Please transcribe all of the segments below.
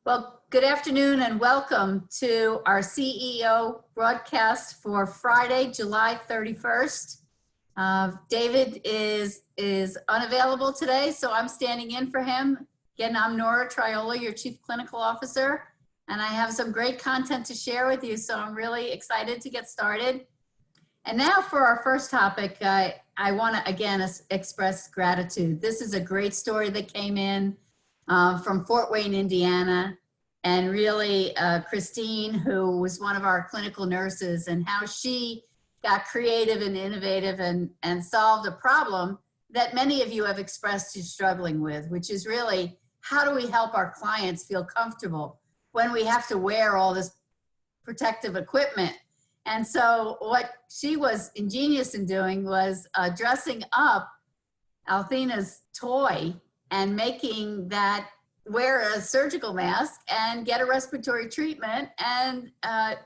Well, good afternoon and welcome to our CEO broadcast for Friday, July 31st. David is unavailable today, so I'm standing in for him. Again, I'm Nora Triola, your Chief Clinical Officer, and I have some great content to share with you, so I'm really excited to get started. And now for our first topic, I want to again express gratitude. This is a great story that came in from Fort Wayne, Indiana, and really Christine, who was one of our clinical nurses, and how she got creative and innovative and solved a problem that many of you have expressed you're struggling with, which is really, how do we help our clients feel comfortable when we have to wear all this protective equipment? And so what she was ingenious in doing was dressing up Althena's toy and making that wear a surgical mask and get a respiratory treatment. And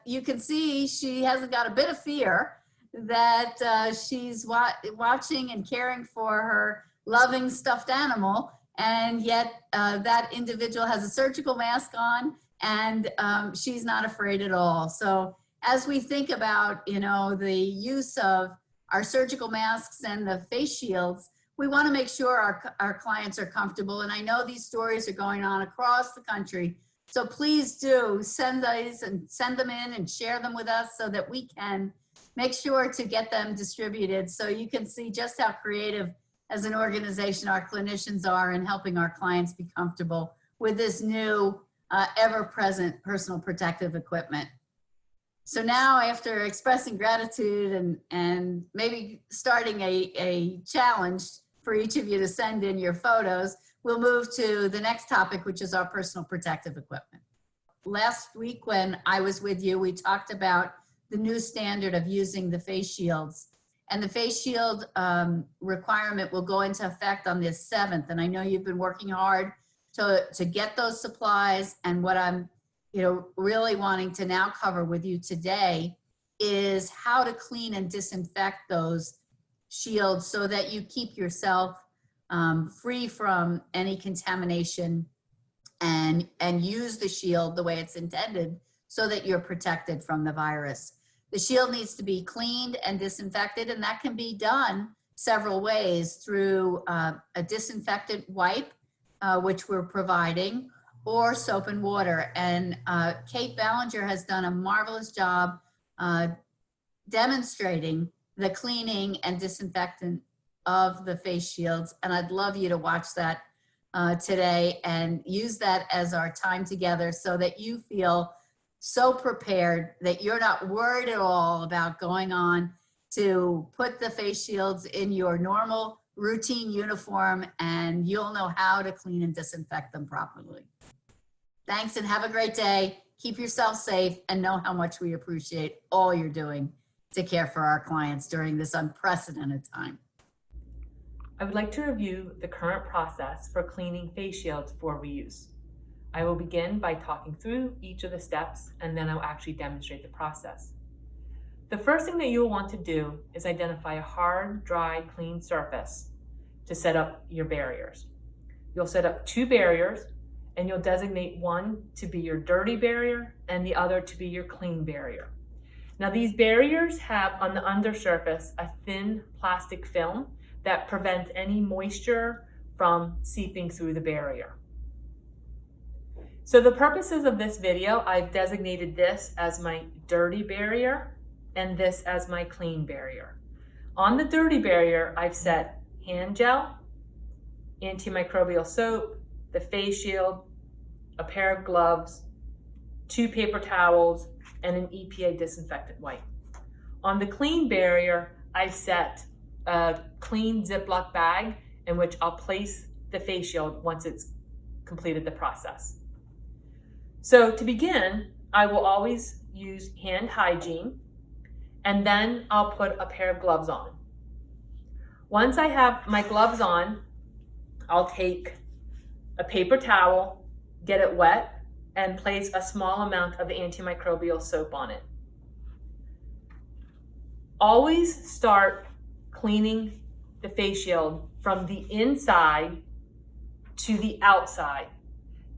you can see she hasn't got a bit of fear that she's watching and caring for her loving stuffed animal. And yet that individual has a surgical mask on and she's not afraid at all. So as we think about, the use of our surgical masks and the face shields, we want to make sure our clients are comfortable. And I know these stories are going on across the country. So please do send these and send them in and share them with us so that we can make sure to get them distributed. So you can see just how creative as an organization our clinicians are in helping our clients be comfortable with this new ever-present personal protective equipment. So now, after expressing gratitude and maybe starting a challenge for each of you to send in your photos, we'll move to the next topic, which is our personal protective equipment. Last week when I was with you, we talked about the new standard of using the face shields. And the face shield requirement will go into effect on the 7th. And I know you've been working hard to get those supplies. And what I'm really wanting to now cover with you today is how to clean and disinfect those shields so that you keep yourself free from any contamination and use the shield the way it's intended so that you're protected from the virus. The shield needs to be cleaned and disinfected, and that can be done several ways through a disinfectant wipe, which we're providing, or soap and water. And Kate Ballinger has done a marvelous job demonstrating the cleaning and disinfectant of the face shields. And I'd love you to watch that today and use that as our time together so that you feel so prepared that you're not worried at all about going on to put the face shields in your normal routine uniform, and you'll know how to clean and disinfect them properly. Thanks and have a great day. Keep yourself safe and know how much we appreciate all you're doing to care for our clients during this unprecedented time. I would like to review the current process for cleaning face shields for reuse. I will begin by talking through each of the steps, and then I'll actually demonstrate the process. The first thing that you will want to do is identify a hard, dry, clean surface to set up your barriers. You'll set up 2 barriers, and you'll designate one to be your dirty barrier and the other to be your clean barrier. Now, these barriers have on the undersurface a thin plastic film that prevents any moisture from seeping through the barrier. So the purposes of this video, I've designated this as my dirty barrier and this as my clean barrier. On the dirty barrier, I've set hand gel, antimicrobial soap, the face shield, a pair of gloves, 2 paper towels, and an EPA disinfectant wipe. On the clean barrier, I set a clean Ziploc bag in which I'll place the face shield once it's completed the process. So to begin, I will always use hand hygiene, and then I'll put a pair of gloves on. Once I have my gloves on, I'll take a paper towel, get it wet, and place a small amount of the antimicrobial soap on it. Always start cleaning the face shield from the inside to the outside.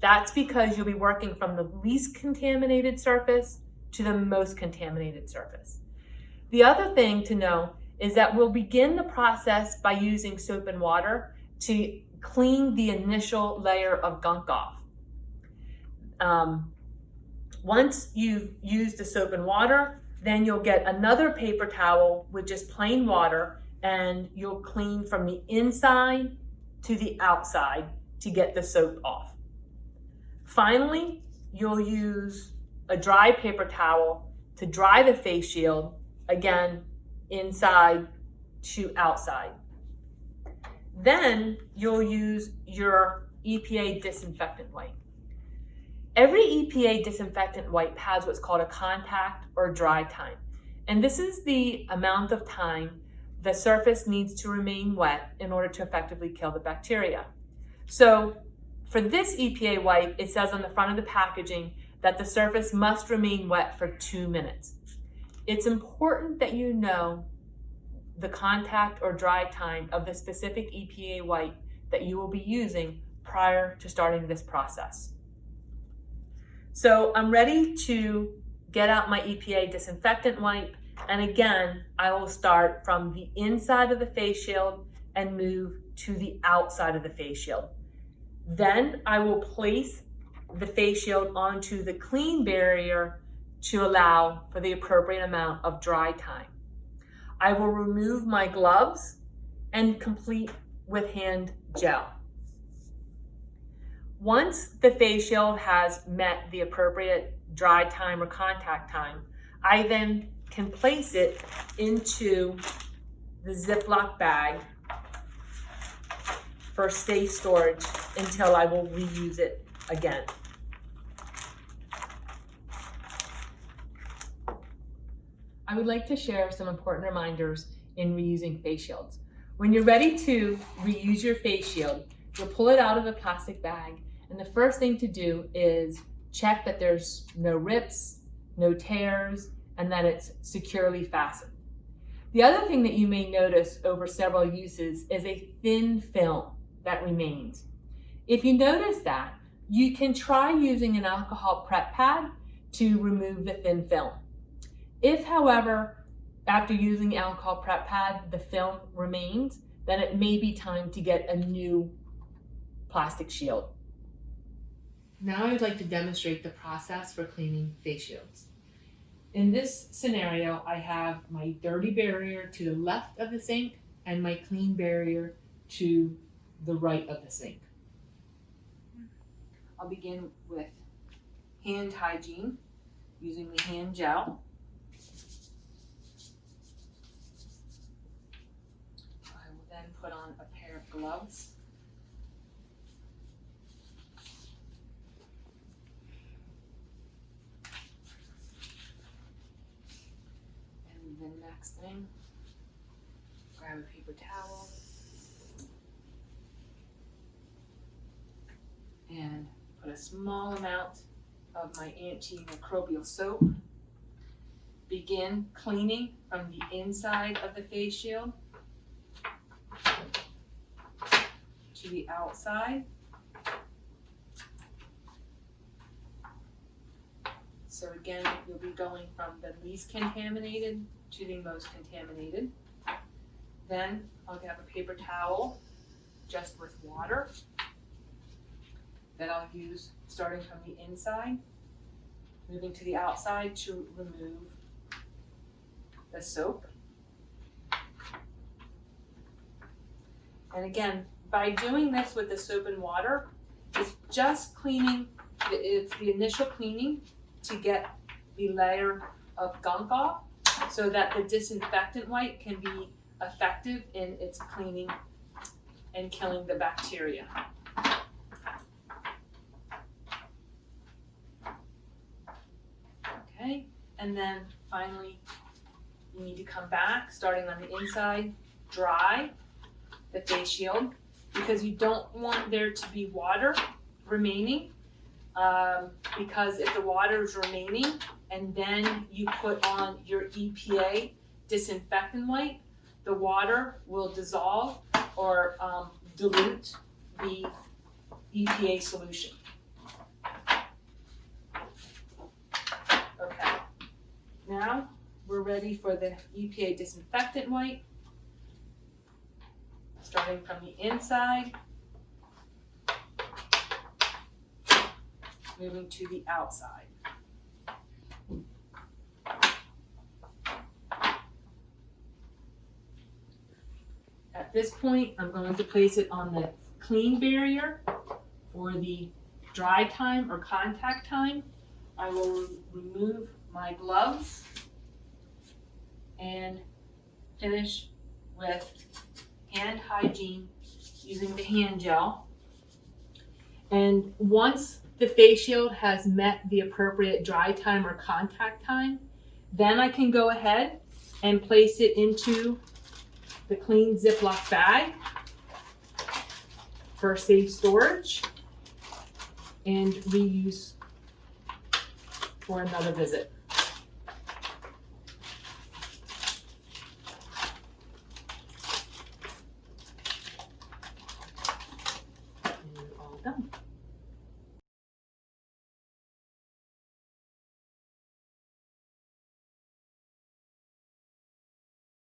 That's because you'll be working from the least contaminated surface to the most contaminated surface. The other thing to know is that we'll begin the process by using soap and water to clean the initial layer of gunk off. Once you've used the soap and water, then you'll get another paper towel with just plain water, and you'll clean from the inside to the outside to get the soap off. Finally, you'll use a dry paper towel to dry the face shield, again, inside to outside. Then you'll use your EPA disinfectant wipe. Every EPA disinfectant wipe has what's called a contact or dry time. And this is the amount of time the surface needs to remain wet in order to effectively kill the bacteria. So for this EPA wipe, it says on the front of the packaging that the surface must remain wet for 2 minutes. It's important that you know the contact or dry time of the specific EPA wipe that you will be using prior to starting this process. So I'm ready to get out my EPA disinfectant wipe, and again, I will start from the inside of the face shield and move to the outside of the face shield. Then I will place the face shield onto the clean barrier to allow for the appropriate amount of dry time. I will remove my gloves and complete with hand gel. Once the face shield has met the appropriate dry time or contact time, I then can place it into the Ziploc bag for safe storage until I will reuse it again. I would like to share some important reminders in reusing face shields. When you're ready to reuse your face shield, you'll pull it out of the plastic bag, and the first thing to do is check that there's no rips, no tears, and that it's securely fastened. The other thing that you may notice over several uses is a thin film that remains. If you notice that, you can try using an alcohol prep pad to remove the thin film. If, however, after using alcohol prep pad, the film remains, then it may be time to get a new plastic shield. Now I'd like to demonstrate the process for cleaning face shields. In this scenario, I have my dirty barrier to the left of the sink and my clean barrier to the right of the sink. I'll begin with hand hygiene using the hand gel. I will then put on a pair of gloves. And the next thing, grab a paper towel and put a small amount of my antimicrobial soap. Begin cleaning from the inside of the face shield to the outside. So again, you'll be going from the least contaminated to the most contaminated. Then I'll grab a paper towel just with water that I'll use starting from the inside, moving to the outside to remove the soap. And again, by doing this with the soap and water, it's just cleaning, it's the initial cleaning to get the layer of gunk off so that the disinfectant wipe can be effective in its cleaning and killing the bacteria. Okay, and then finally, you need to come back, starting on the inside, dry the face shield, because you don't want there to be water remaining, because if the water is remaining and then you put on your EPA disinfectant wipe, the water will dissolve or dilute the EPA solution. Now we're ready for the EPA disinfectant wipe. Starting from the inside, moving to the outside. At this point, I'm going to place it on the clean barrier for the dry time or contact time. I will remove my gloves and finish with hand hygiene using the hand gel. And once the face shield has met the appropriate dry time or contact time, then I can go ahead and place it into the clean Ziploc bag for safe storage and reuse for another visit.